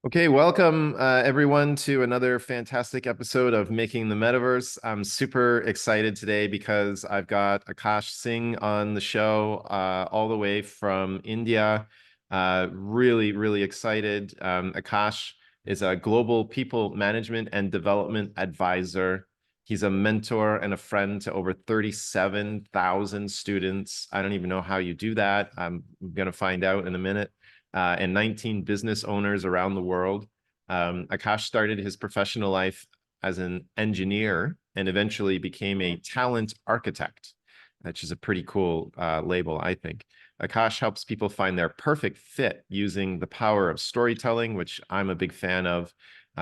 Okay, welcome everyone to another fantastic episode of Making the Metaverse. I'm super excited today because I've got Aakash Singh on the show all the way from India. Really excited. Aakash is a global people management and development advisor. He's a mentor and a friend to over 37,000 students. I don't even know how you do that. I'm going to find out in a minute. And 19 business owners around the world. Aakash started his professional life as an engineer and eventually became a talent architect, which is a pretty cool label, I think. Aakash helps people find their perfect fit using the power of storytelling, which I'm a big fan of.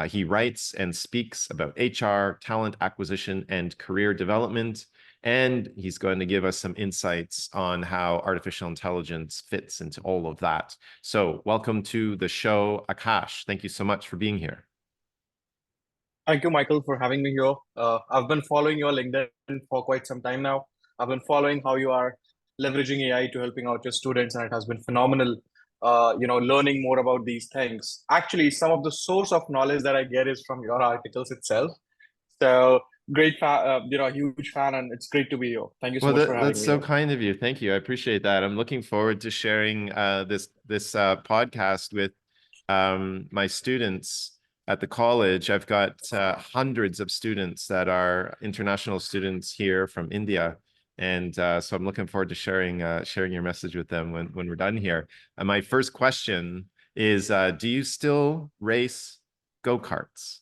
He writes and speaks about HR, talent acquisition, and career development. And he's going to give us some insights on how artificial intelligence fits into all of that. So welcome to the show, Aakash. Thank you so much for being here. Thank you, Michael, for having me here. I've been following your LinkedIn for quite some time now. I've been following how you are leveraging AI to helping out your students, and it has been phenomenal. Learning more about these things. Actually, some of the source of knowledge that I get is from your articles itself. So huge fan, and it's great to be here. Thank you so Well, much for that's having me so here. kind of you. Thank you. I appreciate that. I'm looking forward to sharing this podcast with my students at the college. I've got hundreds of students that are international students here from India. And so I'm looking forward to sharing your message with them when we're done here. My first question is, do you still race go-karts?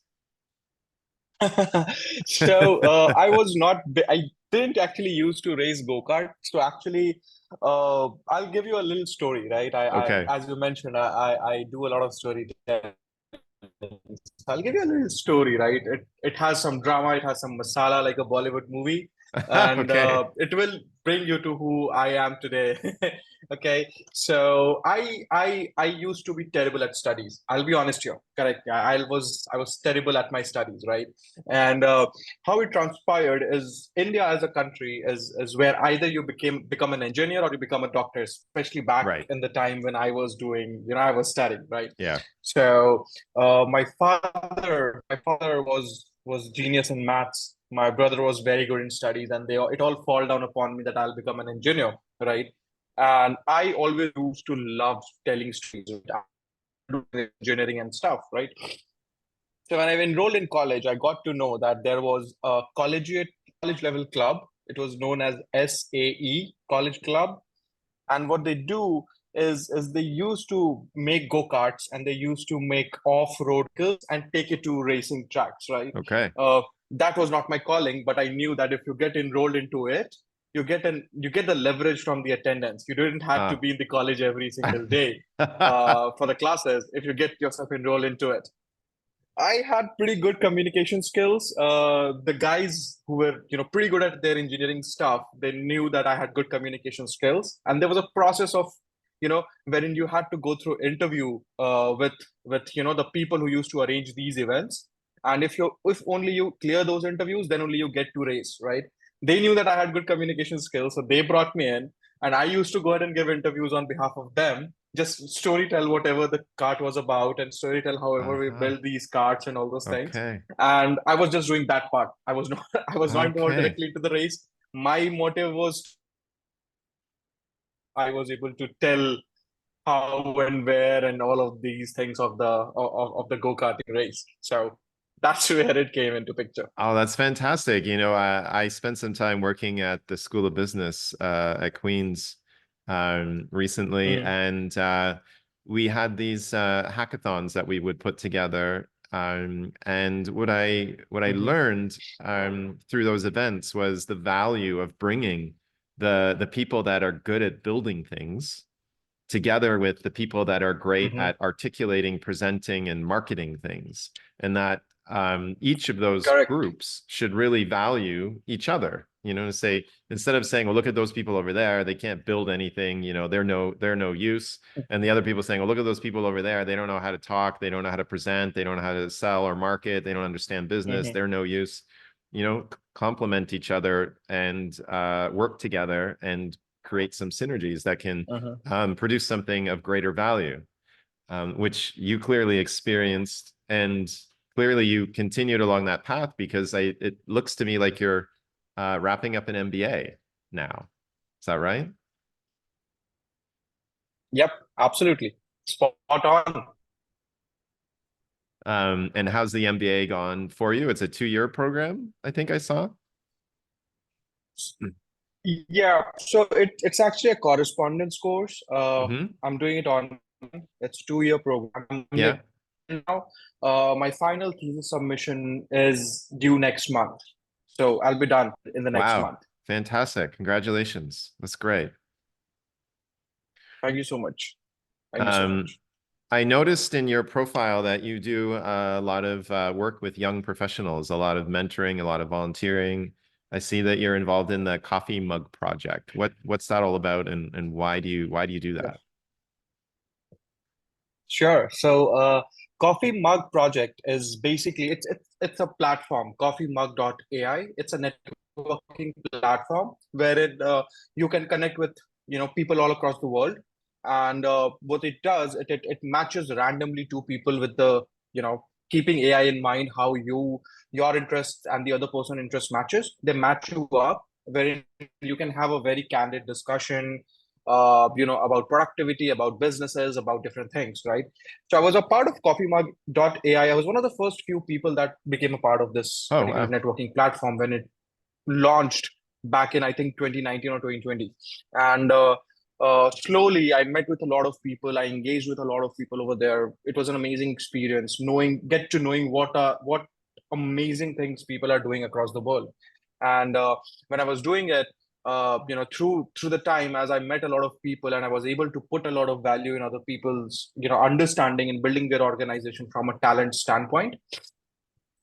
I was not, I didn't actually used to race go-kart. So actually, I'll give you a little story, right? Okay. As you mentioned, I do a lot of storytelling. I'll give you a little story, right? It has some drama, it has some masala like a Bollywood movie, and Okay. it will bring you to who I am today. Okay, so I used to be terrible at studies. I'll be honest here. Correct. I was terrible at my studies, right? And how it transpired is India as a country is where either you become an engineer or you become a doctor, especially back Right. in the time when I was doing, I was studying, right? Yeah. So my father was genius in maths. My brother was very good in studies, and it all fall down upon me that I'll become an engineer, right? And I always used to love telling stories, engineering and stuff, right? So when I enrolled in college, I got to know that there was a college level club. It was known as SAE College Club, and what they do is they used to make go-karts and they used to make off-road vehicles and take it to racing tracks, right? Okay. uh, that was not my calling, but I knew that if you get enrolled into it, you get the leverage from the attendance. You didn't have to Ah. be in the college every single day for the classes if you get yourself enrolled into it. I had pretty good communication skills. The guys who were, pretty good at their engineering stuff, they knew that I had good communication skills, and there was a process of, wherein you had to go through interview with the people who used to arrange these events, and if only you clear those interviews, then only you get to race, right? They knew that I had good communication skills, so they brought me in, and I used to go ahead and give interviews on behalf of them, just story tell whatever the cart was about and story tell however we Uh-huh. build these carts and all those things. Okay. And I was just doing that part. I was not I was not involved Okay. directly into the race. My motive was I was able to tell how and where and all of these things of the go-karting race. So that's where it came into picture. Oh, that's fantastic. I spent some time working at the School of Business at Queen's recently, Mm-hmm. and we had these hackathons that we would put together. And what I Mm-hmm. learned through those events was the value of bringing the people that are good at building things together with the people that are great Mm-hmm. at articulating, presenting, and marketing things, and that each of those Correct. groups should really value each other. To say instead of saying, "Well, look at those people over there; they can't build anything. They're no use," and the other people saying, "Well, look at those people over there; they don't know how to talk, they don't know how to present, they don't know how to sell or market, they don't understand business, Mm-hmm. they're no use." Complement each other and work together and create some synergies that can Mm-hmm. produce something of greater value. which you clearly experienced, and clearly you continued along that path because it looks to me like you're wrapping up an MBA now. Is that right? Yep, absolutely. Spot on. And how's the MBA gone for you? It's a 2-year program, I think I saw. Yeah, so it's actually a correspondence course. Mm-hmm. I'm doing it on. It's 2-year program. I'm Yeah. now. My final thesis submission is due next month, so I'll be done in the next Wow. month. Fantastic. Congratulations. That's great. Thank you so much. Thank you so Um, much. I noticed in your profile that you do a lot of work with young professionals, a lot of mentoring, a lot of volunteering. I see that you're involved in the Coffee Mug Project. What's that all about, and why do you do Yeah, that? sure. So, Coffee Mug Project is basically it's a platform, coffeemug.ai. It's a networking platform wherein you can connect with people all across the world, and what it does, it matches randomly two people with the keeping AI in mind, how your interests and the other person interest matches. They match you up wherein you can have a very candid discussion, about productivity, about businesses, about different things, right? So I was a part of coffeemug.ai. I was one of the first few people that became a part of this Oh, particular wow. networking platform when it launched back in, I think, 2019 or 2020. And slowly I met with a lot of people. I engaged with a lot of people over there. It was an amazing experience, knowing what amazing things people are doing across the world. And when I was doing it, through the time, as I met a lot of people and I was able to put a lot of value in other people's understanding and building their organization from a talent standpoint,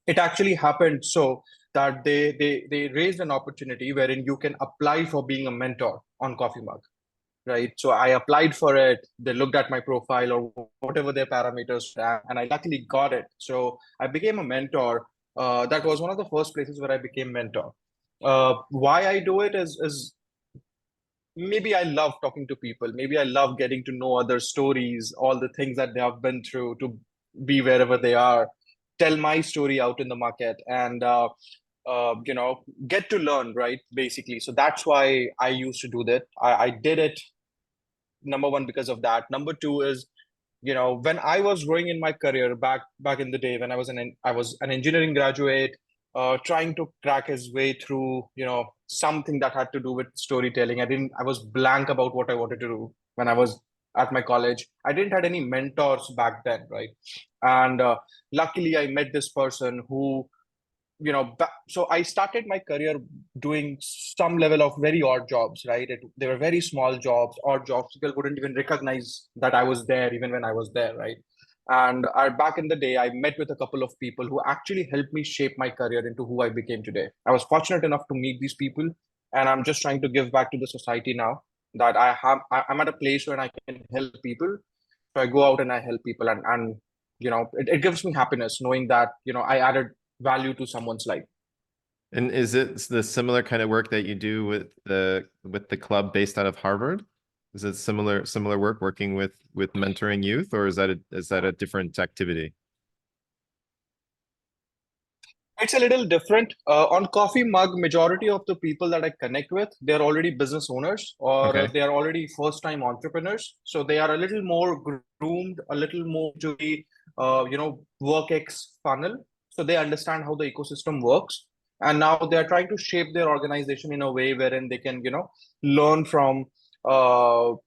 it actually happened so that they raised an opportunity wherein you can apply for being a mentor on Coffee Mug, right? So I applied for it. They looked at my profile or whatever their parameters were, and I luckily got it. So I became a mentor. That was one of the first places where I became mentor. Why I do it is maybe I love talking to people. Maybe I love getting to know other stories, all the things that they have been through to be wherever they are, tell my story out in the market, and get to learn, right? Basically. So that's why I used to do that. I did it, number one, because of that. Number two is, when I was growing in my career back in the day, when I was an engineering graduate, trying to crack his way through something that had to do with storytelling. I was blank about what I wanted to do when I was at my college. I didn't had any mentors back then, right? And luckily I met this person who, so I started my career doing some level of very odd jobs, right? They were very small jobs, odd jobs. People wouldn't even recognize that I was there, even when I was there, right? And back in the day, I met with a couple of people who actually helped me shape my career into who I became today. I was fortunate enough to meet these people, and I'm just trying to give back to the society now that I'm at a place where I can help people. So I go out and I help people, and it gives me happiness knowing that I added value to someone's life. And is it the similar kind of work that you do with the club based out of Harvard? Is it similar work working with mentoring youth, or is that a different activity? It's a little different. On Coffee Mug, majority of the people that I connect with, they're already business owners or Okay. they are already first-time entrepreneurs. So they are a little more groomed, a little more to the work X funnel. So they understand how the ecosystem works. And now they're trying to shape their organization in a way wherein they can, learn from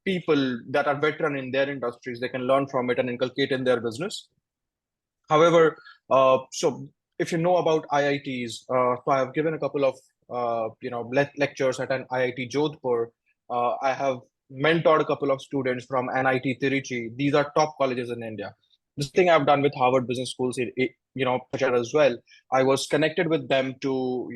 people that are veteran in their industries. They can learn from it and inculcate in their business. However, so if you know about IITs, so I have given a couple of lectures at an IIT Jodhpur. I have mentored a couple of students from NIT Tiruchi. These are top colleges in India. This thing I've done with Harvard Business Schools, as well. I was connected with them to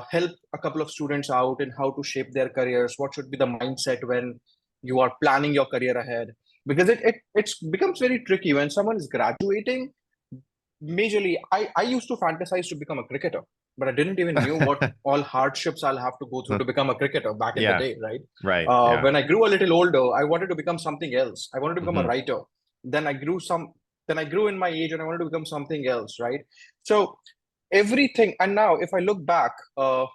help a couple of students out in how to shape their careers. What should be the mindset when you are planning your career ahead? Because it becomes very tricky when someone is graduating. Majorly, I used to fantasize to become a cricketer, but I didn't even knew what all hardships I'll have to go through to become a cricketer back in the Yeah, day, right? right. Yeah. When I grew a little older, I wanted to become something else. I wanted to become a Hmm. writer. Then I grew in my age and I wanted to become something else, right? So everything. And now, if I look back,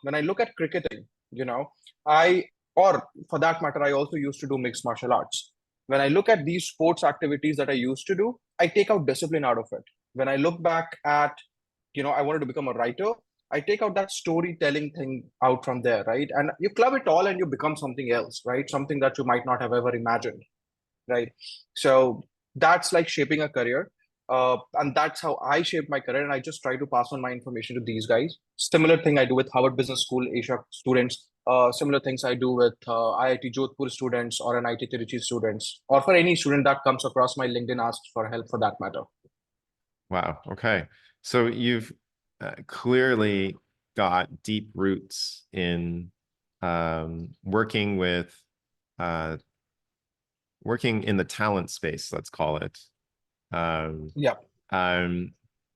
when I look at cricketing, you know, I, or for that matter, I also used to do mixed martial arts. When I look at these sports activities that I used to do, I take out discipline out of it. When I look back at, I wanted to become a writer, I take out that storytelling thing out from there, right? And you club it all and you become something else, right? Something that you might not have ever imagined, right? So that's like shaping a career. And that's how I shape my career. And I just try to pass on my information to these guys. Similar thing I do with Harvard Business School Asia students. Similar things I do with IIT Jodhpur students or an IIT Tiruchi students, or for any student that comes across my LinkedIn asks for help for that matter. Wow. Okay. So you've clearly got deep roots in working with uh, working in the talent space, let's call it. Yeah. And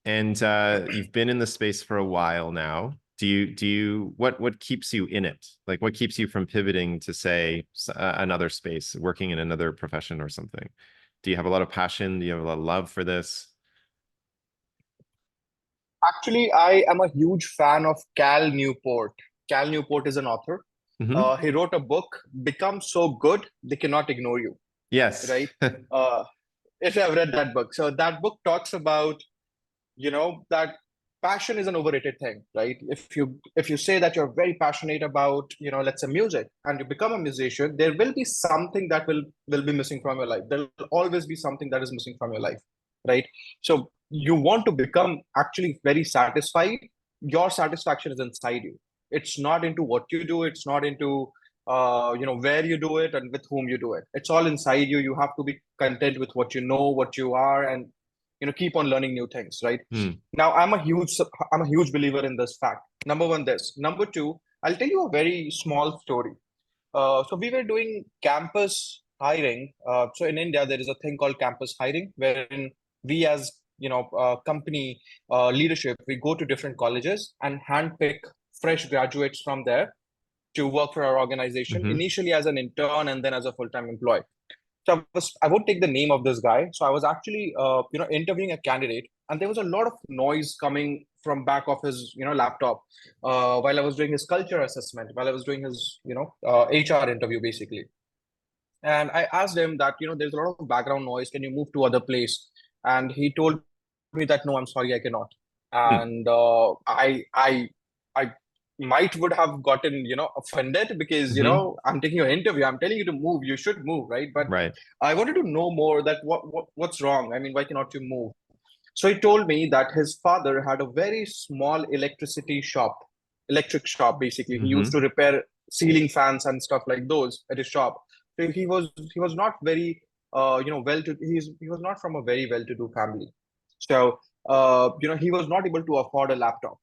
you've been in the space for a while now. What keeps you in it? Like, what keeps you from pivoting to, say, another space, working in another profession or something? Do you have a lot of passion? Do you have a lot of love for this? Actually, I am a huge fan of Cal Newport. Cal Newport is an author. Mm-hmm. He wrote a book, Become So Good They Cannot Ignore You, Yes. right? Uh, if I've read that book. So that book talks about, that passion is an overrated thing, right? If you say that you're very passionate about, let's say music, and you become a musician, there will be something that will be missing from your life. There will always be something that is missing from your life, right? So you want to become actually very satisfied. Your satisfaction is inside you. It's not into what you do. It's not into where you do it and with whom you do it. It's all inside you. You have to be content with what you know, what you are, and keep on learning new things, right? Hmm. Now I'm a huge believer in this fact. Number one, this. Number two, I'll tell you a very small story. So we were doing campus hiring. So in India, there is a thing called campus hiring, wherein we, as company leadership, we go to different colleges and handpick fresh graduates from there to work for our organization, Mm-hmm. initially as an intern and then as a full-time employee. So I won't take the name of this guy. So I was actually, interviewing a candidate, and there was a lot of noise coming from back of his, laptop, while I was doing his culture assessment, while I was doing his, HR interview, basically. And I asked him that, there's a lot of background noise. Can you move to other place? And he told me that, no, I'm sorry, I cannot. Hmm. And I might would have gotten, offended because, Mm-hmm. I'm taking your interview. I'm telling you to move. You should move, right? But Right. I wanted to know more that what's wrong? I mean, why cannot you move? So he told me that his father had a very small electric shop, basically. He used Mm-hmm. to repair ceiling fans and stuff like those at his shop. So he was not very he was not from a very well-to-do family. So he was not able to afford a laptop,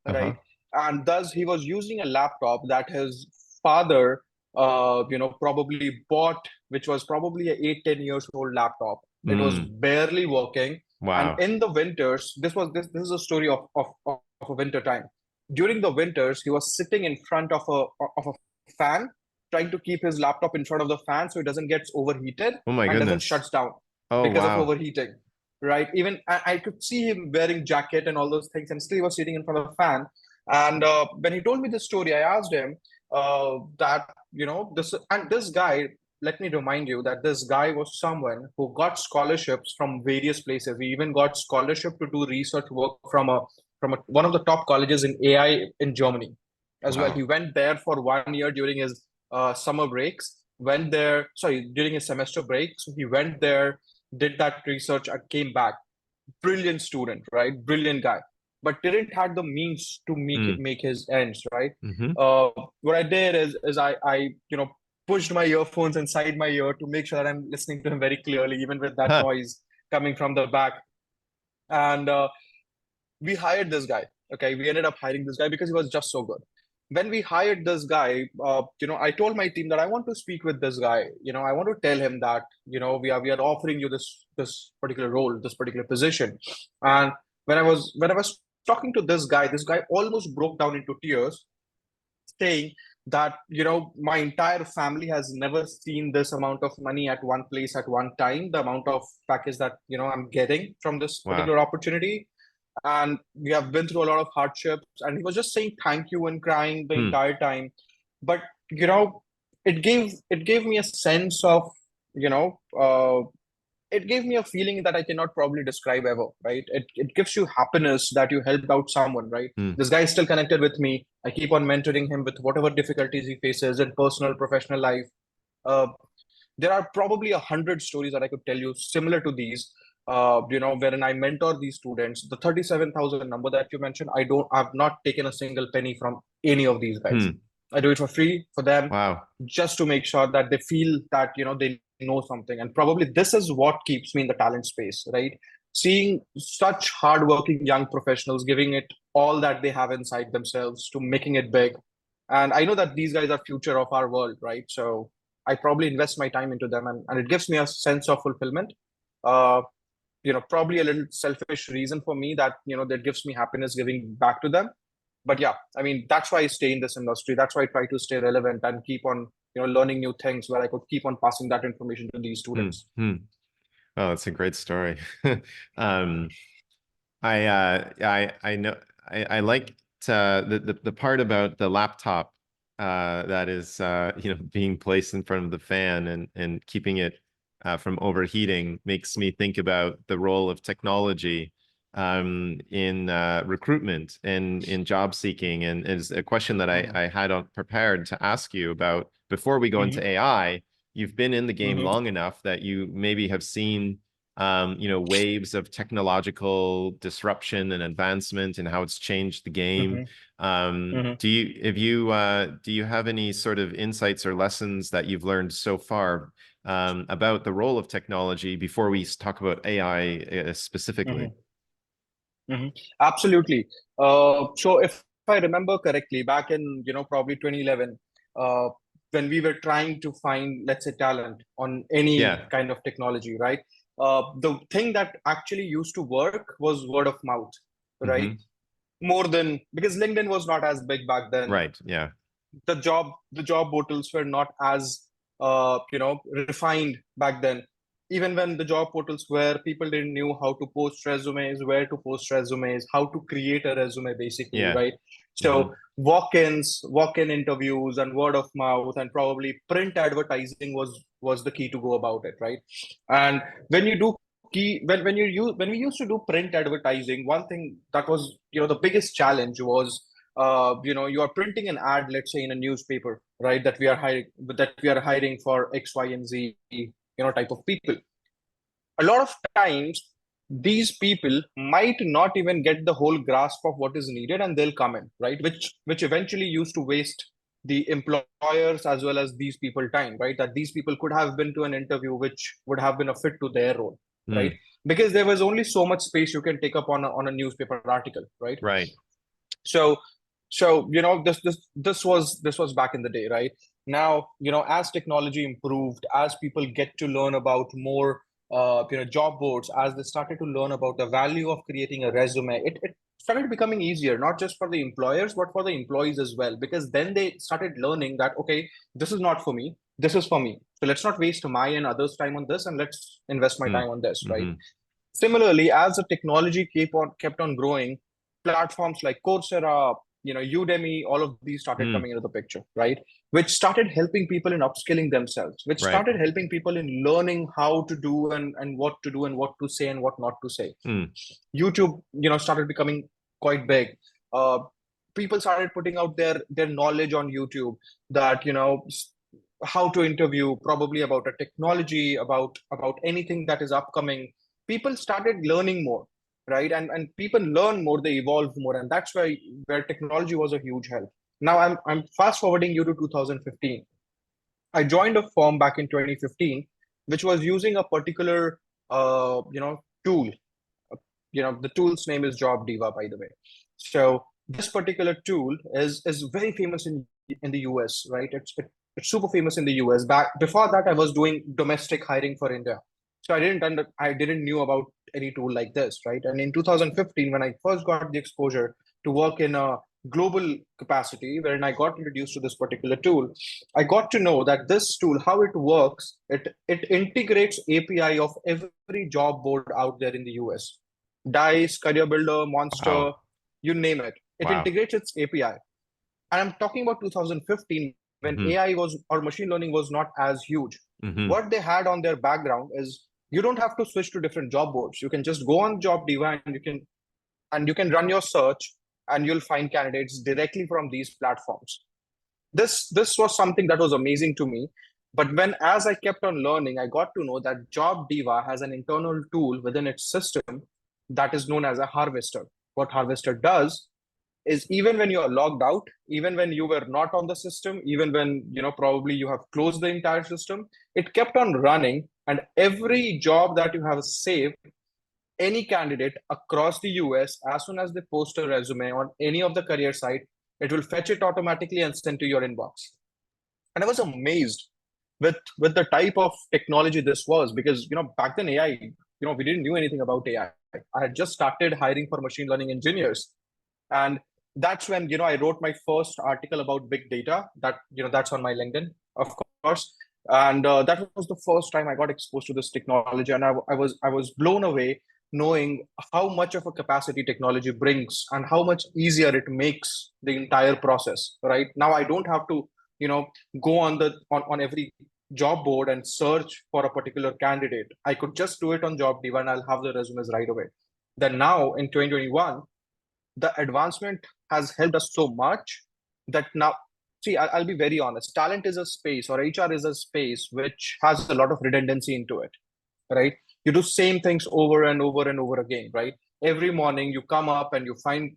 Uh-huh. right? And thus he was using a laptop that his father probably bought, which was probably a 8-10 years old laptop. It was Mm. barely working. And Wow. in the winters, this is a story of a winter time. During the winters, he was sitting in front of a fan, trying to keep his laptop in front of the fan so it doesn't get overheated Oh my and doesn't goodness. shut down Oh because of wow. overheating, right? Even I could see him wearing jacket and all those things, and still he was sitting in front of the fan. And when he told me this story, I asked him that this guy. Let me remind you that this guy was someone who got scholarships from various places. He even got scholarship to do research work from one of the top colleges in AI in Germany as well. He Wow. went there for 1 year during his summer breaks. Went there, sorry, during his semester break. So he went there, did that research, and came back. Brilliant student, right? Brilliant guy, but didn't have the means to Mm. make his ends, right? Mm-hmm. What I did is I pushed my earphones inside my ear to make sure that I'm listening to him very clearly, even with that Huh. noise coming from the back. And we hired this guy. Okay, we ended up hiring this guy because he was just so good. When we hired this guy, I told my team that I want to speak with this guy. I want to tell him that we are offering you this particular role, this particular position. And when I was talking to this guy almost broke down into tears, saying that, my entire family has never seen this amount of money at one place at one time, the amount of package that, I'm getting from this Wow. particular opportunity. And we have been through a lot of hardships, and he was just saying thank you and crying the entire time. But, it gave me a sense of, you know, it gave me a feeling that I cannot probably describe ever, right? It gives you happiness that you helped out someone, right? This guy is still connected with me. I keep on mentoring him with whatever difficulties he faces in personal, professional life. Uh, there are probably 100 stories that I could tell you similar to these. Wherein I mentor these students. The 37,000 number that you mentioned, I've not taken a single penny from any of these guys. I do it for free for them, Wow. just to make sure that they feel that, they know something. And probably this is what keeps me in the talent space, right? Seeing such hardworking young professionals giving it all that they have inside themselves to making it big. And I know that these guys are future of our world, right? So I probably invest my time into them, and it gives me a sense of fulfillment. Uh, probably a little selfish reason for me that, that gives me happiness giving back to them. But yeah, I mean, that's why I stay in this industry. That's why I try to stay relevant and keep on, learning new things where I could keep on passing that information to these students. Oh, that's a great story. um, I know I liked the part about the laptop that is being placed in front of the fan and keeping it from overheating makes me think about the role of technology in recruitment and in job seeking, and is a question that I had prepared to ask you about before we go into AI. You've been in the game long enough that you maybe have seen waves of technological disruption and advancement and how it's changed the game. Do you have any sort of insights or lessons that you've learned so far about the role of technology before we talk about AI specifically? Absolutely. So if I remember correctly, back in, probably 2011, uh, when we were trying to find, let's say, talent on any Yeah. kind of technology, right? The thing that actually used to work was word of mouth, right? More than, because LinkedIn was not as big back then. Right. Yeah. The job portals were not as refined back then. Even when the job portals were, people didn't knew how to post resumes, where to post resumes, how to create a resume, basically, Yeah. right? So walk-in interviews and word of mouth and probably print advertising was the key to go about it, right? And when you do key when we used to do print advertising, one thing that was, the biggest challenge was, you are printing an ad, let's say in a newspaper, right? That we are hiring for X, Y, and Z, type of people. A lot of times, these people might not even get the whole grasp of what is needed, and they'll come in, right? Which eventually used to waste the employers as well as these people time, right? That these people could have been to an interview which would have been a fit to their role, right? Because there was only so much space you can take up on a newspaper article, right? Right. So this was back in the day, right? Now, as technology improved, as people get to learn about more job boards, as they started to learn about the value of creating a resume, it started becoming easier, not just for the employers but for the employees as well, because then they started learning that, okay, this is not for me, this is for me, so let's not waste my and others time on this, and let's invest my time on this, right? Similarly, as the technology kept on growing, platforms like Coursera, Udemy, all of these started coming into the picture, right? Which started helping people in upskilling themselves, which Right. started helping people in learning how to do and what to do and what to say and what not to say. YouTube, started becoming quite big. Uh, People started putting out their knowledge on YouTube, that, how to interview, probably about a technology, about anything that is upcoming. People started learning more, right? And people learn more, they evolve more, and that's where technology was a huge help. Now I'm fast forwarding you to 2015. I joined a firm back in 2015 which was using a particular tool. The tool's name is Job Diva, by the way. So this particular tool is very famous in the US, right? It's super famous in the US. Back before that, I was doing domestic hiring for India, so I didn't knew about any tool like this, right? And in 2015, when I first got the exposure to work in a global capacity, wherein I got introduced to this particular tool, I got to know that this tool, how it works, it integrates API of every job board out there in the US. Dice, Career Builder, Monster, Wow. you name it. It Wow. integrates its API. And I'm talking about 2015 when Hmm. AI was or machine learning was not as huge. Hmm. What they had on their background is you don't have to switch to different job boards. You can just go on Job Diva and you can run your search and you'll find candidates directly from these platforms. This was something that was amazing to me. But when as I kept on learning, I got to know that Job Diva has an internal tool within its system that is known as a harvester. What harvester does is even when you are logged out, even when you were not on the system, even when probably you have closed the entire system, it kept on running, and every job that you have saved, any candidate across the US, as soon as they post a resume on any of the career site, it will fetch it automatically and send to your inbox. And I was amazed with the type of technology this was, because back then AI, we didn't knew anything about AI. I had just started hiring for machine learning engineers, and that's when I wrote my first article about big data. That's on my LinkedIn, of course. And that was the first time I got exposed to this technology, and I was blown away knowing how much of a capacity technology brings and how much easier it makes the entire process. Right now, I don't have to you know go on every job board and search for a particular candidate. I could just do it on Job Diva and I'll have the resumes right away. Then now in 2021, the advancement has helped us so much that now, see, I'll be very honest, talent is a space, or HR is a space which has a lot of redundancy into it, right? You do same things over and over and over again, right? Every morning you come up and you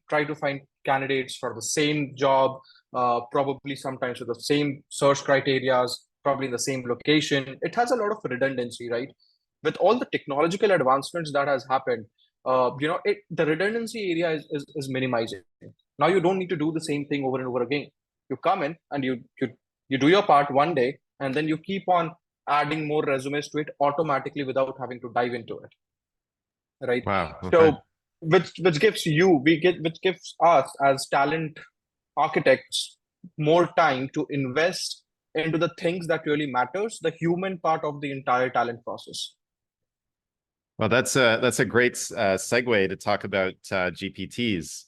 try to find candidates for the same job, probably sometimes with the same search criterias, probably in the same location. It has a lot of redundancy, right? With all the technological advancements that has happened, the redundancy area is minimizing. Now you don't need to do the same thing over and over again. You come in and you do your part one day, and then you keep on adding more resumes to it automatically without having to dive into it, right? Wow. Okay. So which gives which gives us as talent architects more time to invest into the things that really matters, the human part of the entire talent process. Well, that's a great segue to talk about GPTs.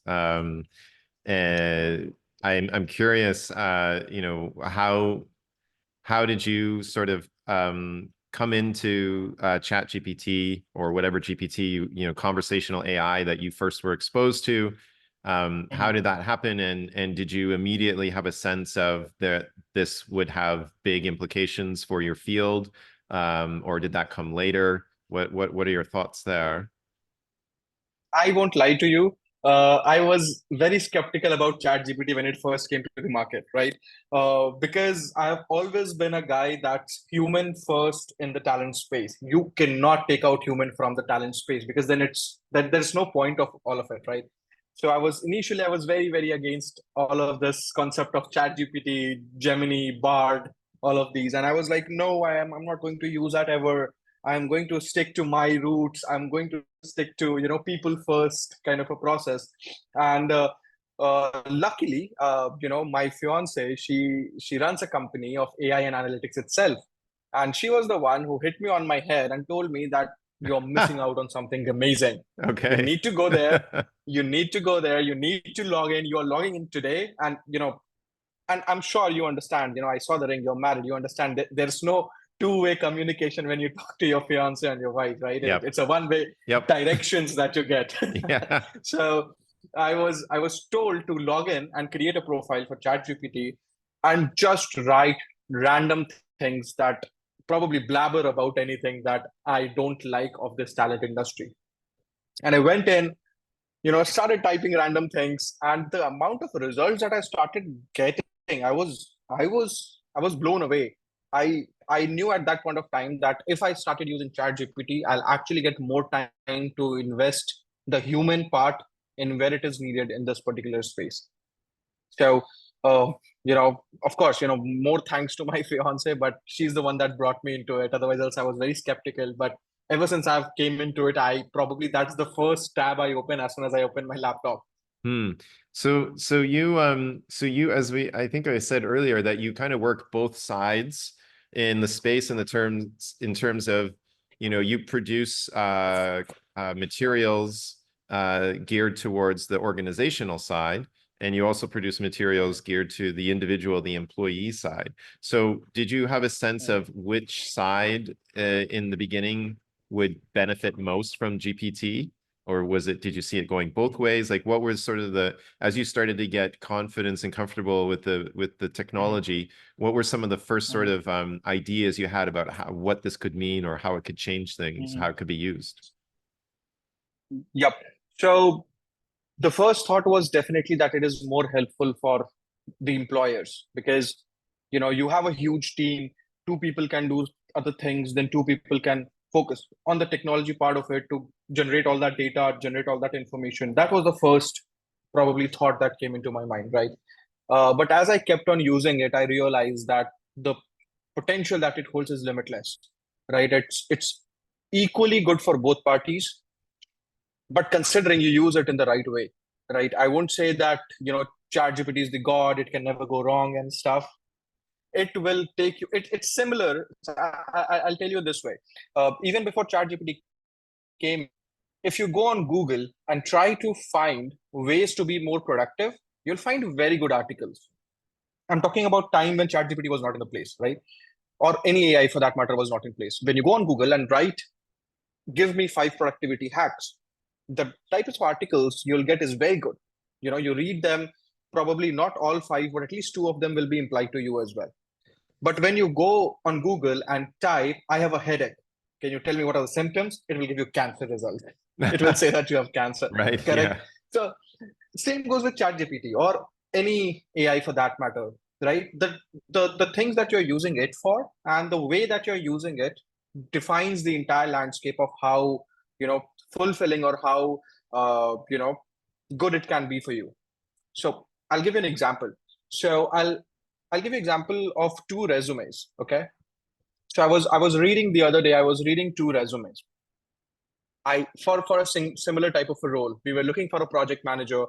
And I'm curious, how did you sort of come into ChatGPT or whatever GPT conversational AI that you first were exposed to? How did that happen, and did you immediately have a sense of that this would have big implications for your field, or did that come later? What are your thoughts there? I won't lie to you. I was very skeptical about ChatGPT when it first came to the market, right? Because I've always been a guy that's human first in the talent space. You cannot take out human from the talent space, because then there's no point of all of it, right? So I was very, very against all of this concept of ChatGPT, Gemini, Bard, all of these. And I was like, no, I'm not going to use that ever. I'm going to stick to my roots. I'm going to stick to people first kind of a process. And luckily, my fiance, she runs a company of AI and analytics itself, and she was the one who hit me on my head and told me that you're missing out on something amazing. You Okay. need to go there. You need to go there. You need to log in. You are logging in today, and and I'm sure you understand. I saw the ring. You're married. You understand that there's no two-way communication when you talk to your fiance and your wife, right? Yep. It's a one-way Yep. directions that you get. Yeah. So I was told to log in and create a profile for ChatGPT and just write random things that probably blabber about anything that I don't like of this talent industry. And I went in, started typing random things, and the amount of results that I started getting, I was blown away. I knew at that point of time that if I started using ChatGPT, I'll actually get more time to invest the human part in where it is needed in this particular space. So, of course, more thanks to my fiance, but she's the one that brought me into it. Otherwise, else I was very skeptical. But ever since I've came into it, I probably that's the first tab I open as soon as I open my laptop. Hmm. So you, as I think I said earlier, that you kind of work both sides in the space in terms of, you produce materials geared towards the organizational side, and you also produce materials geared to the individual, the employee side. So did you have a sense of which side in the beginning would benefit most from GPT? Or did you see it going both ways? Like, what was sort of as you started to get confidence and comfortable with the Mhm. technology, what were some of the first sort Mhm. of ideas you had about what this could mean, or how it could change things, how Mhm. it could be used? Yep. So the first thought was definitely that it is more helpful for the employers because you have a huge team. Two people can do other things, then two people can focus on the technology part of it to generate all that data, generate all that information. That was the first probably thought that came into my mind, right? But as I kept on using it, I realized that the potential that it holds is limitless, right? It's equally good for both parties, but considering you use it in the right way, right? I won't say that ChatGPT is the god, it can never go wrong and stuff. It will take you. It's similar. I'll tell you this way. Even before ChatGPT came, if you go on Google and try to find ways to be more productive, you'll find very good articles. I'm talking about time when ChatGPT was not in the place, right? Or any AI for that matter was not in place. When you go on Google and write, give me 5 productivity hacks, the type of articles you'll get is very good. You read them, probably not all 5, but at least 2 of them will be implied to you as well. But when you go on Google and type, I have a headache, can you tell me what are the symptoms? It will give you cancer results. It will say that you have cancer. Right. Correct. Yeah. So same goes with ChatGPT or any AI for that matter, right? The things that you're using it for and the way that you're using it defines the entire landscape of how you know fulfilling or how good it can be for you. So I'll give you an example. So I'll give you an example of 2 resumes. Okay. So I was reading the other day. I was reading 2 resumes. I for a similar type of a role. We were looking for a project manager.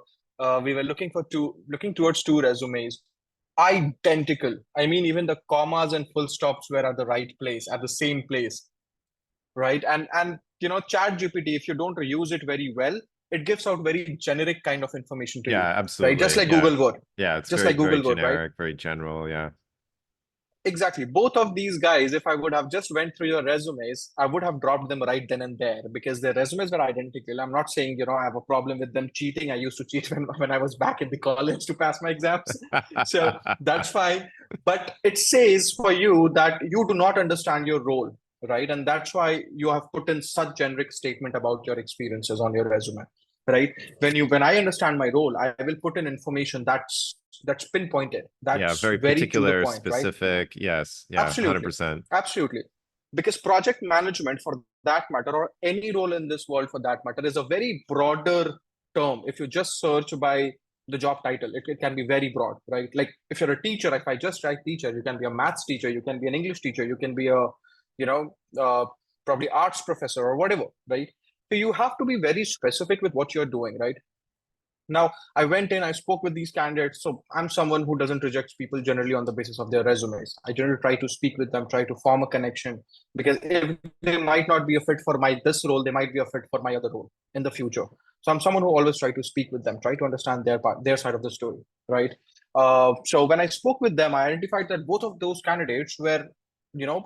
We were looking towards 2 resumes, identical. I mean, even the commas and full stops were at the right place, at the same place, right? And Chat GPT, if you don't use it very well, it gives out very generic kind of information to Yeah, you, right? Just absolutely. like Yeah. Google would, Yeah, it's just very, like very Google would, right? generic, very general. Yeah. Exactly. Both of these guys, if I would have just went through your resumes, I would have dropped them right then and there because their resumes were identical. I'm not saying, I have a problem with them cheating. I used to cheat when I was back in the college to pass my exams. So that's fine. But it says for you that you do not understand your role, right? And that's why you have put in such generic statement about your experiences on your resume, right? When I understand my role, I will put in information that's pinpointed, Yeah, that's very very to the particular, point, right? specific. Yes. Yeah, Absolutely. 100%. Absolutely. Because project management, for that matter, or any role in this world for that matter, is a very broader term. If you just search by the job title, it can be very broad, right? Like if you're a teacher, if I just write teacher, you can be a maths teacher, you can be an English teacher, you can be a, you know, uh, probably arts professor or whatever, right? So you have to be very specific with what you're doing, right? Now, I went in, I spoke with these candidates. So I'm someone who doesn't reject people generally on the basis of their resumes. I generally try to speak with them, try to form a connection because if they might not be a fit for my this role, they might be a fit for my other role in the future. So I'm someone who always try to speak with them, try to understand their part, their side of the story, right? So when I spoke with them, I identified that both of those candidates were,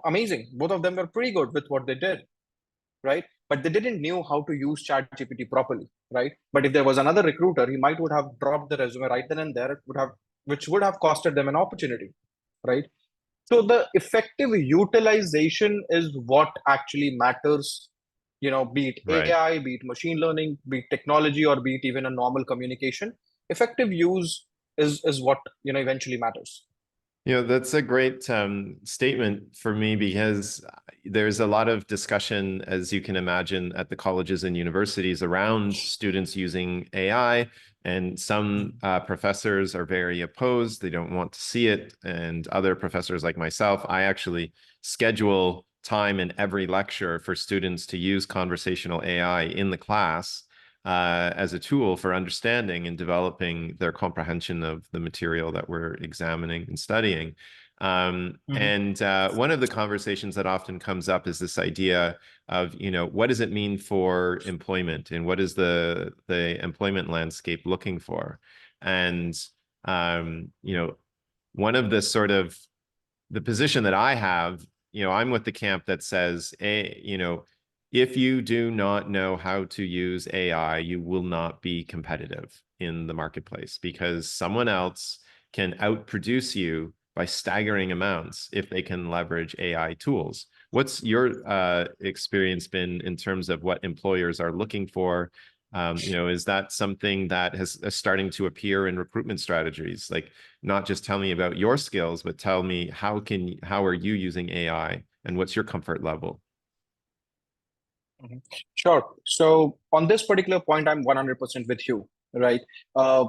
amazing. Both of them were pretty good with what they did, right? But they didn't knew how to use ChatGPT properly, right? But if there was another recruiter, he might would have dropped the resume right then and there, which would have costed them an opportunity, right? So the effective utilization is what actually matters. Be it Right. AI, be it machine learning, be it technology, or be it even a normal communication. Effective use is what eventually matters. That's a great statement for me because there's a lot of discussion, as you can imagine, at the colleges and universities around students using AI. And some professors are very opposed. They don't want to see it. And other professors like myself, I actually schedule time in every lecture for students to use conversational AI in the class. as a tool for understanding and developing their comprehension of the material that we're examining and studying. And one of the conversations that often comes up is this idea of, what does it mean for employment, and what is the employment landscape looking for? And one of the position that I have, I'm with the camp that says, if you do not know how to use AI, you will not be competitive in the marketplace, because someone else can outproduce you by staggering amounts if they can leverage AI tools. What's your experience been in terms of what employers are looking for? Is that something that is starting to appear in recruitment strategies? Like, not just tell me about your skills, but tell me how are you using AI, and what's your comfort level? Sure. So on this particular point, I'm 100% with you, right? Uh,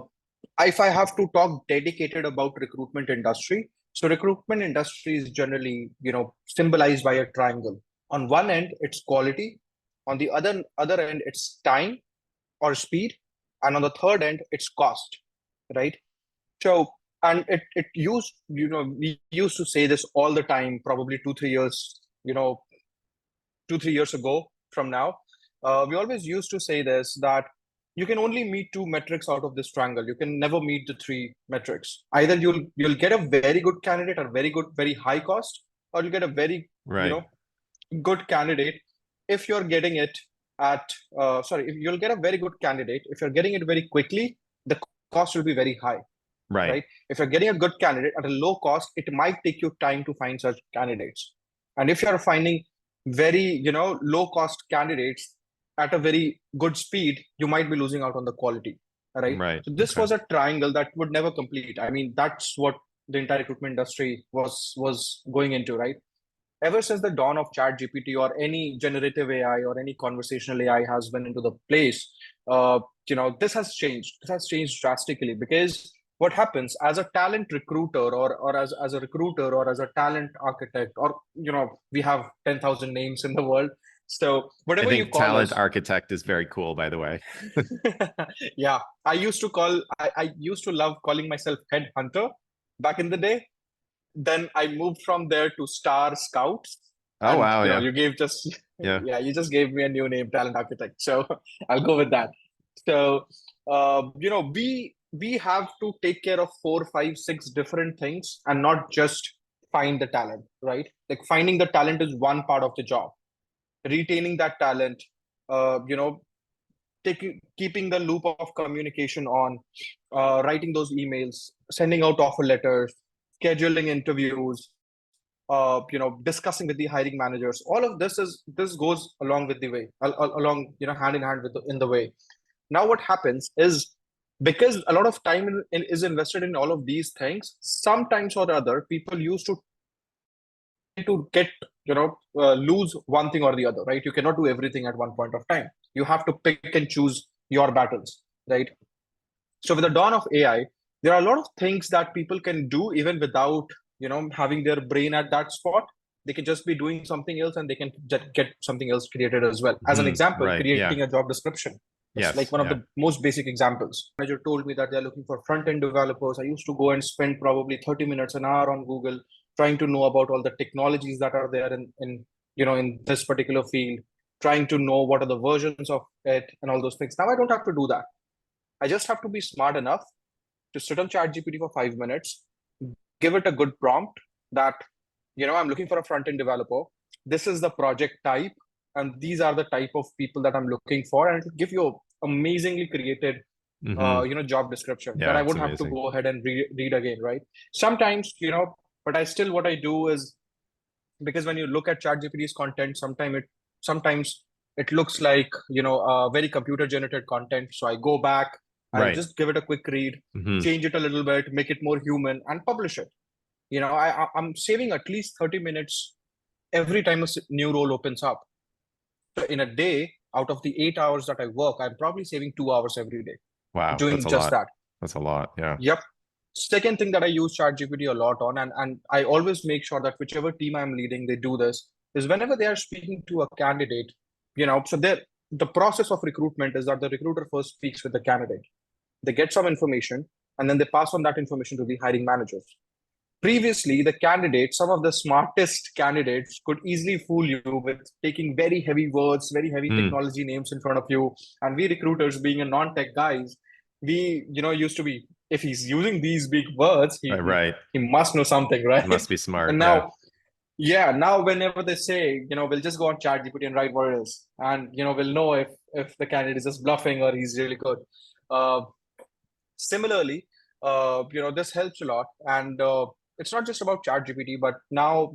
if I have to talk dedicated about recruitment industry, so recruitment industry is generally, symbolized by a triangle. On one end, it's quality. On the other end, it's time or speed, and on the third end, it's cost, right? So, and it used, we used to say this all the time, probably 2 3 years, 2 3 years ago from now. We always used to say this, that you can only meet two metrics out of this triangle. You can never meet the three metrics. Either you'll get a very good candidate at very high cost, or you'll get a very Right. good candidate if you're getting it at if you'll get a very good candidate if you're getting it very quickly. The cost will be very high, Right. right? If you're getting a good candidate at a low cost, it might take you time to find such candidates. And if you're finding very low cost candidates at a very good speed, you might be losing out on the quality, right? Right. So this Okay. was a triangle that would never complete. I mean, that's what the entire recruitment industry was going into, right? Ever since the dawn of ChatGPT or any generative AI or any conversational AI has been into the place, this has changed. This has changed drastically, because what happens as a talent recruiter, or as a recruiter, or as a talent architect, or we have 10,000 names in the world. So I whatever you think call talent us. architect is very cool, by the way. Yeah, I used to love calling myself head hunter back in the day. Then I moved from there to Star Scouts, Oh, and wow. Yeah. you gave just Yeah. yeah, you just gave me a new name, talent architect. So I'll go with that. So we have to take care of 4 5 6 different things, and not just find the talent, right? Like, finding the talent is one part of the job. Retaining that talent, uh, you know, keeping the loop of communication on, writing those emails, sending out offer letters, scheduling interviews, discussing with the hiring managers. All of this goes along with the way, along, hand in hand with in the way. Now, what happens is, because a lot of time is invested in all of these things, sometimes or other, people used to get lose one thing or the other, right? You cannot do everything at one point of time. You have to pick and choose your battles, right? So with the dawn of AI, there are a lot of things that people can do even without having their brain at that spot. They can just be doing something else, and they can get something else created as well. As an example, Right. Yeah. creating a job description. It's like Yes. one of Yeah. the most basic examples. Manager told me that they're looking for front-end developers. I used to go and spend probably 30 minutes, an hour on Google, trying to know about all the technologies that are there in this particular field, trying to know what are the versions of it and all those things. Now I don't have to do that. I just have to be smart enough to sit on ChatGPT for 5 minutes, give it a good prompt that, I'm looking for a front end developer. This is the project type, and these are the type of people that I'm looking for. And it'll give you amazingly created, job description that Yeah. I It's wouldn't have to amazing. go ahead and read again, right? Sometimes, but what I do is, because when you look at ChatGPT's content, sometimes it looks like very computer generated content. So I go back, I'll Right. just give it a quick read, Hmm. change it a little bit, make it more human, and publish it. I'm saving at least 30 minutes every time a new role opens up. So in a day, out of the 8 hours that I work, I'm probably saving 2 hours every day Wow. That's doing a just lot. that. That's a lot. Yeah. Yep. Second thing that I use ChatGPT a lot on, and I always make sure that whichever team I'm leading, they do this, is whenever they are speaking to a candidate, so the process of recruitment is that the recruiter first speaks with the candidate. They get some information, and then they pass on that information to the hiring managers. Previously, the candidates, some of the smartest candidates, could easily fool you with taking very heavy words, very heavy Mm. technology names in front of you. And we recruiters, being a non-tech guys, we used to be, if he's using these big words, he Right, he, right. he must know something, right? Must be smart. And Yeah. now, yeah, now whenever they say, we'll just go on ChatGPT and write what it is, and we'll know if the candidate is just bluffing or he's really good. Uh, Similarly, this helps a lot, and it's not just about ChatGPT, but now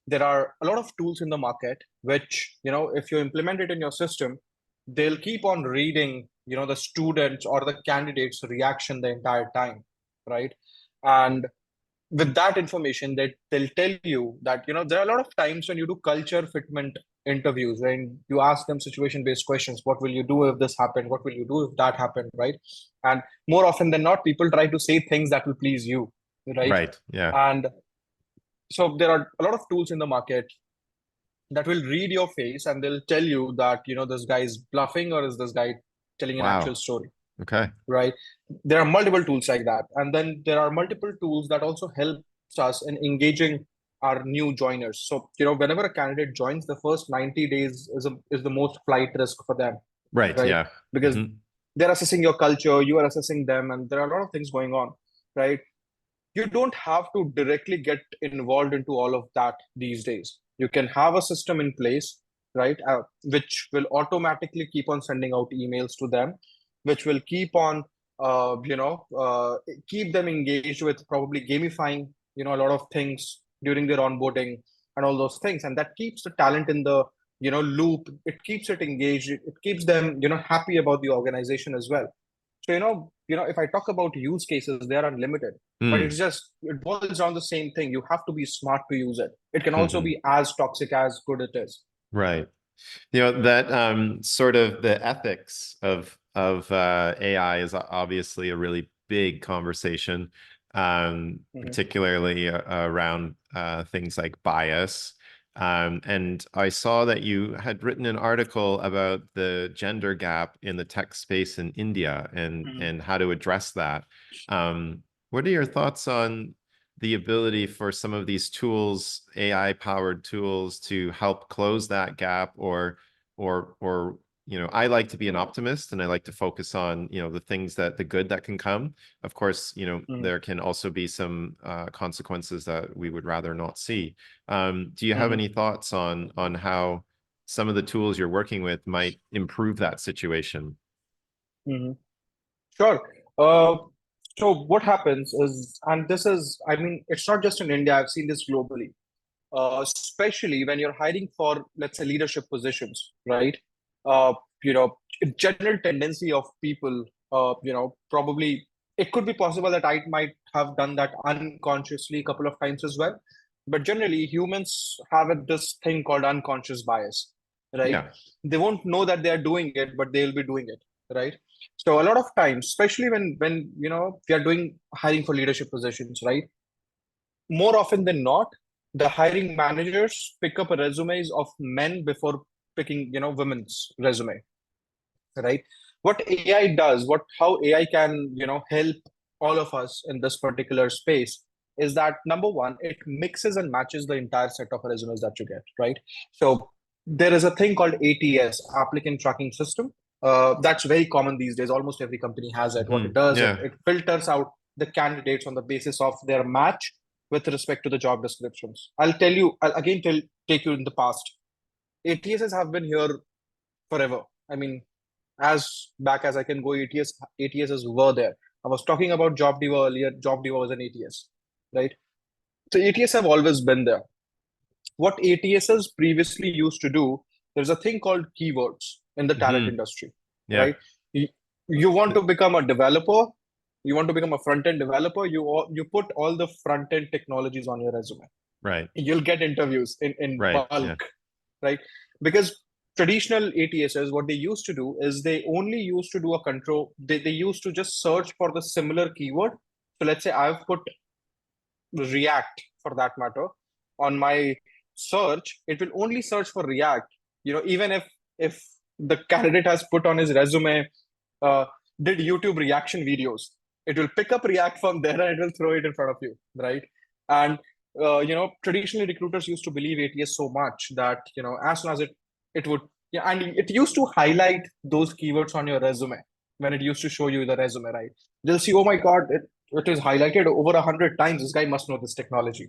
there are a lot of tools in the market which if you implement it in your system, they'll keep on reading the students or the candidates' reaction the entire time, right? And with that information, that they'll tell you that there are a lot of times when you do culture fitment interviews, when you ask them situation based questions. What will you do if this happened? What will you do if that happened, right? And more often than not, people try to say things that will please you, right? Right. Yeah. And so there are a lot of tools in the market that will read your face, and they'll tell you that this guy is bluffing, or is this guy telling an actual Wow. story, Okay. right? There are multiple tools like that. And then there are multiple tools that also help us in engaging our new joiners. So, whenever a candidate joins, the first 90 days is the most flight risk for them, Right. right? Yeah. Because Hmm. they're assessing your culture, you are assessing them, and there are a lot of things going on, right? You don't have to directly get involved into all of that these days. You can have a system in place, right, which will automatically keep on sending out emails to them, which will keep on, keep them engaged with probably gamifying, a lot of things during their onboarding and all those things, and that keeps the talent in the loop. It keeps it engaged. It keeps them happy about the organization as well. So, if I talk about use cases, they are unlimited, but Mm. it boils down the same thing. You have to be smart to use it. It can also Hmm. be as toxic as good it is. Right. That sort of the ethics of AI is obviously a really big conversation, Mhm. particularly around things like bias. And I saw that you had written an article about the gender gap in the tech space in India Mhm. and how to address that. What are your thoughts on the ability for some of these tools, AI powered tools, to help close that gap, or I like to be an optimist and I like to focus on the things that the good that can come. Of course, Mhm. there can also be some consequences that we would rather not see. Do you have Mhm. any thoughts on how some of the tools you're working with might improve that situation? Mhm. Sure. Uh, so what happens is, and this is, I mean, it's not just in India. I've seen this globally, especially when you're hiring for, let's say, leadership positions, right? Uh, General tendency of people, probably it could be possible that I might have done that unconsciously a couple of times as well. But generally, humans have this thing called unconscious bias, right? Yeah. They won't know that they are doing it, but they'll be doing it, right? So a lot of times, especially when we are doing hiring for leadership positions, right? More often than not, the hiring managers pick up resumes of men before picking, women's resume, right? What AI does, how AI can, help all of us in this particular space is that number one, it mixes and matches the entire set of resumes that you get, right? So there is a thing called ATS, applicant tracking system. That's very common these days. Almost every company has it. What it Hmm. does, it, Yeah. it filters out the candidates on the basis of their match with respect to the job descriptions. I'll again take you in the past. ATSs have been here forever. I mean, as back as I can go, ATSs were there. I was talking about Job Diva earlier. Job Diva was an ATS, right? So ATS have always been there. What ATSs previously used to do, there's a thing called keywords in the talent Hmm. industry, Yeah. right? You want to become a developer, you want to become a front-end developer, you put all the front-end technologies on your resume. Right. You'll get interviews in Right. Yeah. bulk, right? Because traditional ATSs, what they used to do is they only used to do a control, they used to just search for the similar keyword. So let's say I've put React for that matter on my search, it will only search for React. Even if the candidate has put on his resume, uh, did YouTube reaction videos. It will pick up React from there and it will throw it in front of you, right? And traditionally recruiters used to believe ATS so much that as soon as it would, yeah, and it used to highlight those keywords on your resume when it used to show you the resume, right? They'll see, oh my God, it is highlighted over 100 times. This guy must know this technology.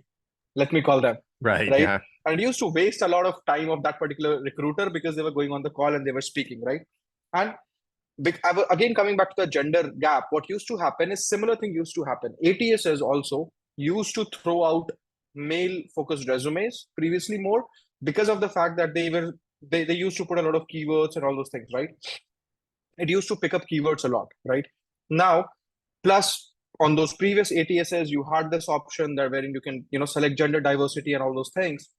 Let me call them, Right. right? Yeah. And it used to waste a lot of time of that particular recruiter because they were going on the call and they were speaking, right? And again, coming back to the gender gap, what used to happen is similar thing used to happen. ATSs also used to throw out male focused resumes previously more because of the fact that they used to put a lot of keywords and all those things, right? It used to pick up keywords a lot, right? Now, plus on those previous ATSs, you had this option that wherein you can select gender diversity and all those things.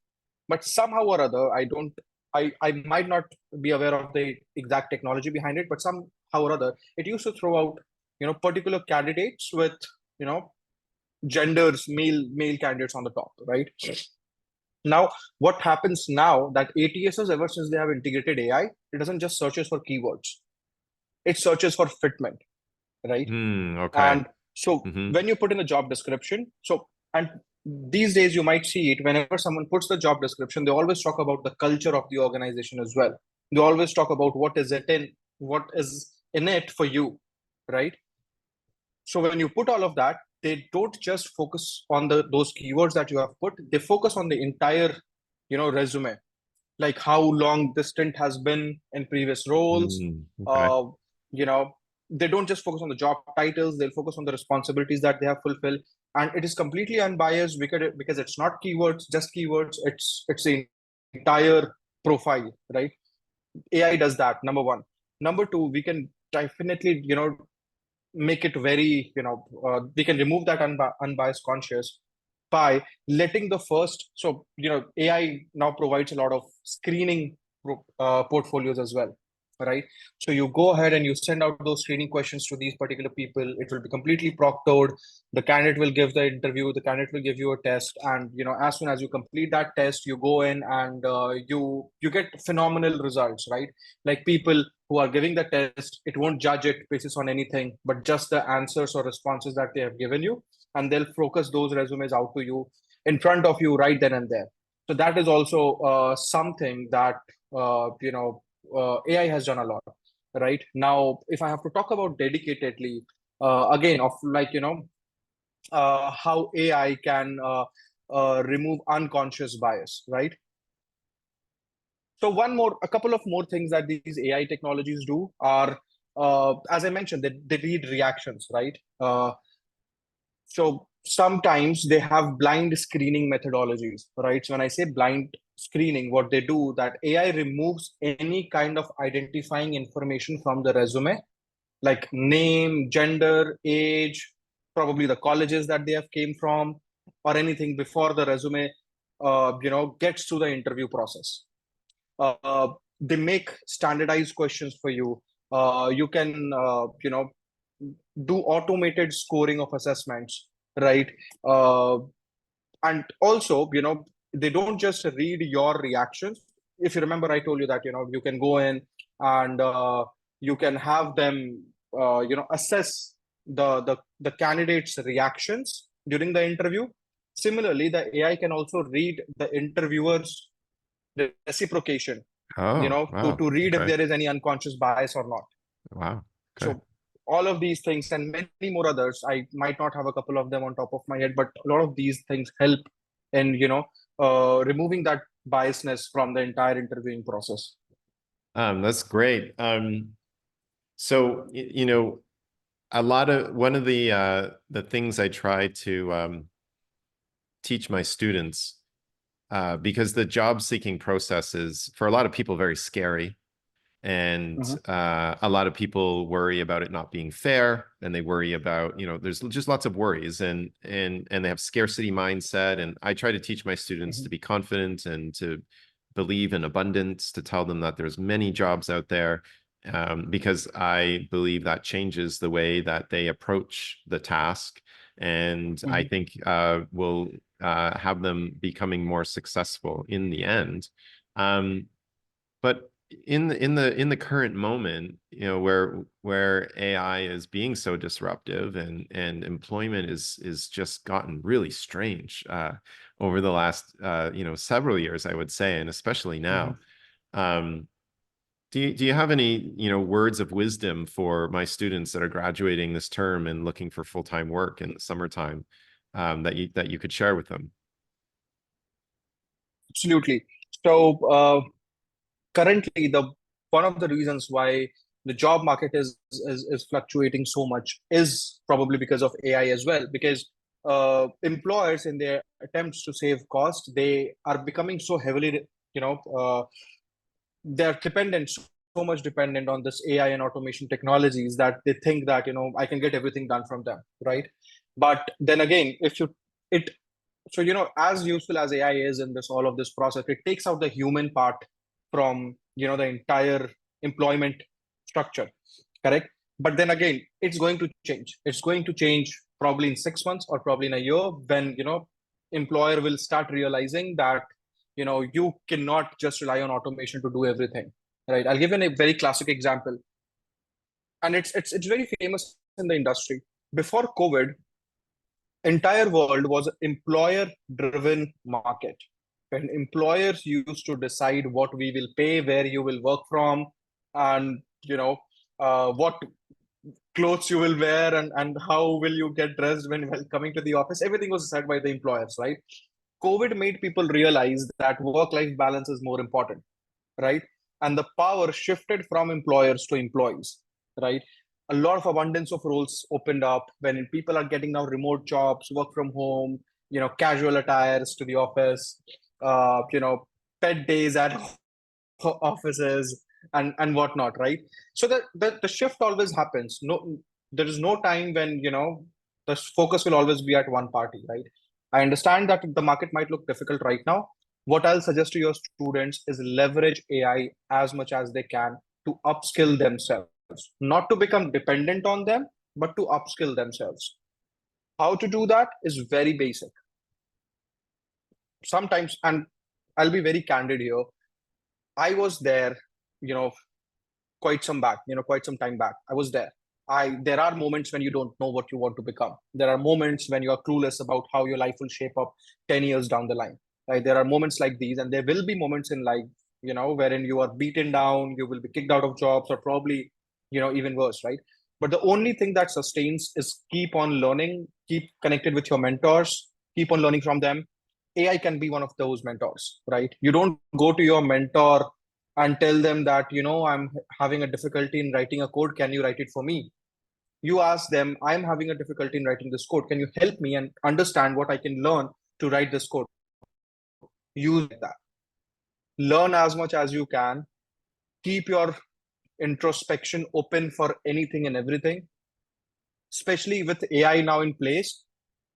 But somehow or other, I might not be aware of the exact technology behind it, but somehow or other, it used to throw out particular candidates with you know genders, male candidates on the top, right? Now, what happens now that ATSs, ever since they have integrated AI, it doesn't just searches for keywords, it searches for fitment, right? Okay. And so Hmm. when you put in a job description, and these days you might see it whenever someone puts the job description, they always talk about the culture of the organization as well. They always talk about what is in it for you, right? So when you put all of that, they don't just focus on those keywords that you have put, they focus on the entire resume, like how long the stint has been in previous roles. Okay. Uh, you know, they don't just focus on the job titles; they'll focus on the responsibilities that they have fulfilled, and it is completely unbiased because it's not keywords, just keywords. It's the entire profile, right? AI does that. Number one. Number two, we can definitely make it very we can remove that unbiased conscious by letting the first. So AI now provides a lot of screening portfolios as well, right? So you go ahead and you send out those screening questions to these particular people. It will be completely proctored. The candidate will give the interview, the candidate will give you a test, and as soon as you complete that test, you go in and you get phenomenal results, right? Like people who are giving the test, it won't judge it basis on anything but just the answers or responses that they have given you, and they'll focus those resumes out to you in front of you right then and there. So that is also something that AI has done a lot. Right now, if I have to talk about dedicatedly, again, of like how AI can remove unconscious bias, right? So a couple of more things that these AI technologies do are, as I mentioned, they read reactions, right? So sometimes they have blind screening methodologies, right? So when I say blind screening, what they do that AI removes any kind of identifying information from the resume, like name, gender, age, probably the colleges that they have came from, or anything before the resume, gets to the interview process. Uh, they make standardized questions for you. You can, do automated scoring of assessments, right? Uh, and also, they don't just read your reactions. If you remember, I told you that you can go in and you can have them, assess the candidate's reactions during the interview. Similarly, the AI can also read the interviewer's reciprocation, Oh, wow. to read if Okay. there is any unconscious bias or not. Wow. Okay. So all of these things and many more others, I might not have a couple of them on top of my head, but a lot of these things help in removing that biasness from the entire interviewing process. That's great. So a lot of one of the things I try to teach my students, because the job seeking process is for a lot of people very scary, and Mhm, a lot of people worry about it not being fair, and they worry about there's just lots of worries, and they have scarcity mindset. And I try to teach my students mhm, to be confident and to believe in abundance, to tell them that there's many jobs out there, because I believe that changes the way that they approach the task, and I mhm, think will have them becoming more successful in the end. But in the current moment, where AI is being so disruptive, and employment is just gotten really strange over the last several years, I would say, and especially now. Um, do you have any words of wisdom for my students that are graduating this term and looking for full-time work in the summertime, that you could share with them? Absolutely. So currently, the one of the reasons why the job market is fluctuating so much is probably because of AI as well. Because employers, in their attempts to save cost, they are becoming so heavily, they're dependent, so much dependent on this AI and automation technologies, that they think that I can get everything done from them, right? But then again, if you it so as useful as AI is in this all of this process, it takes out the human part from the entire employment structure, correct? But then again, it's going to change. It's going to change probably in 6 months or probably in a year, when employer will start realizing that you cannot just rely on automation to do everything, right? I'll give you a very classic example, and it's very famous in the industry. Before COVID, entire world was employer driven market, when employers used to decide what we will pay, where you will work from, and what clothes you will wear, and how will you get dressed when coming to the office. Everything was decided by the employers, right? COVID made people realize that work life balance is more important, right? And the power shifted from employers to employees, right? A lot of abundance of roles opened up when people are getting now remote jobs, work from home, casual attires to the office, pet days at offices, and whatnot, right? So the shift always happens. No, there is no time when the focus will always be at one party, right? I understand that the market might look difficult right now. What I'll suggest to your students is leverage AI as much as they can to upskill themselves, not to become dependent on them, but to upskill themselves. How to do that is very basic. Sometimes, and I'll be very candid here, I was there, you know, quite some time back. I was there. There are moments when you don't know what you want to become. There are moments when you are clueless about how your life will shape up 10 years down the line. Right? There are moments like these, and there will be moments in life, wherein you are beaten down, you will be kicked out of jobs, or probably, even worse, right? But the only thing that sustains is keep on learning, keep connected with your mentors, keep on learning from them. AI can be one of those mentors, right? You don't go to your mentor and tell them that I'm having a difficulty in writing a code, can you write it for me? You ask them, I'm having a difficulty in writing this code, can you help me and understand what I can learn to write this code? Use that. Learn as much as you can. Keep your introspection open for anything and everything. Especially with AI now in place,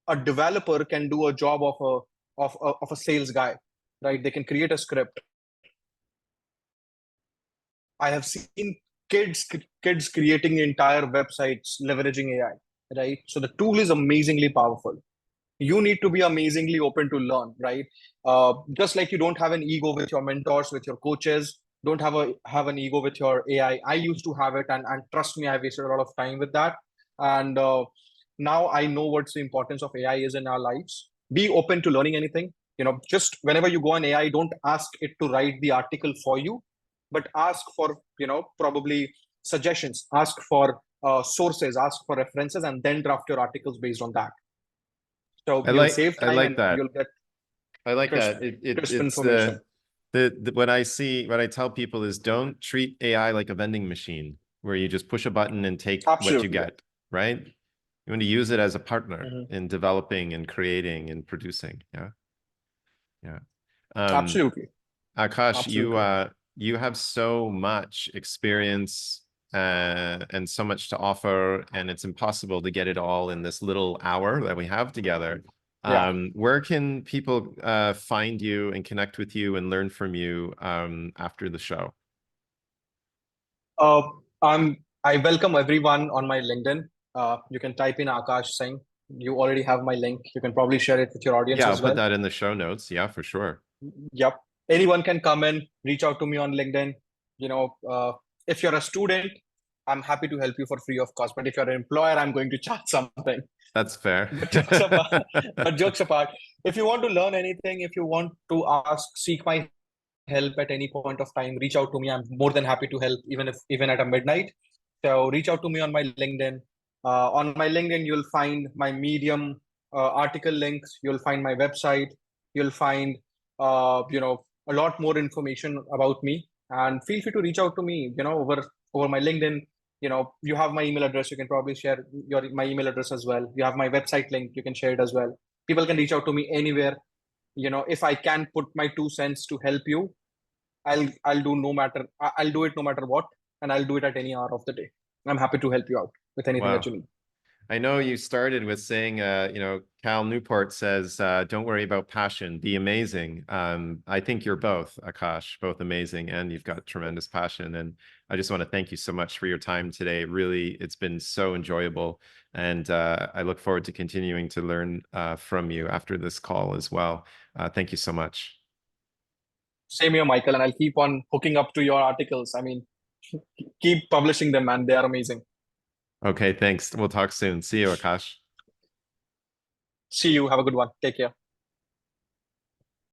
a developer can do a job of a sales guy, right? They can create a script. I have seen kids creating entire websites leveraging AI, right? So the tool is amazingly powerful. You need to be amazingly open to learn, right? Just like you don't have an ego with your mentors, with your coaches, don't have an ego with your AI. I used to have it, and trust me, I wasted a lot of time with that. And now I know what's the importance of AI is in our lives. Be open to learning anything. Just whenever you go on AI, don't ask it to write the article for you, but ask for probably suggestions, ask for sources, ask for references, and then draft your articles based on that. So I you'll like save I time like and that. you'll get I like crisp, that. crisp It's information. what I tell people is, don't treat AI like a vending machine where you just push a button and take what you Absolutely. get, right? You want to use it as a partner Mhm. in developing and creating and producing. Yeah. Yeah. Um, Absolutely. Akash, Absolutely. you have so much experience and so much to offer, and it's impossible to get it all in this little hour that we have together. Yeah. Where can people find you and connect with you and learn from you after the show? Uh, I welcome everyone on my LinkedIn. You can type in Aakash Singh. You already have my link. You can probably share it with your audience Yeah, I'll as put well. that in the show notes. Yeah, for sure. Yep. Anyone can come in, reach out to me on LinkedIn. if you're a student, I'm happy to help you for free of cost. But if you're an employer, I'm going to charge something. That's fair. But jokes apart, but jokes apart, if you want to learn anything, if you want to seek my help at any point of time, reach out to me. I'm more than happy to help, even at a midnight. So reach out to me on my LinkedIn. On my LinkedIn, you'll find my Medium article links. You'll find my website. You'll find a lot more information about me. And feel free to reach out to me. Over my LinkedIn. You have my email address. You can probably share my email address as well. You have my website link. You can share it as well. People can reach out to me anywhere. If I can put my 2 cents to help you, I'll do it no matter what, and I'll do it at any hour of the day. I'm happy to help you out with anything that Wow. you need. I know you started with saying, Cal Newport says, don't worry about passion, be amazing. I think you're both, Aakash, both amazing, and you've got tremendous passion. And I just want to thank you so much for your time today. Really, it's been so enjoyable. And I look forward to continuing to learn from you after this call as well. Thank you so much. Same here, Michael, and I'll keep on hooking up to your articles. I mean, keep publishing them, man. They are amazing. Okay, thanks. We'll talk soon. See you, Aakash. See you. Have a good one. Take care.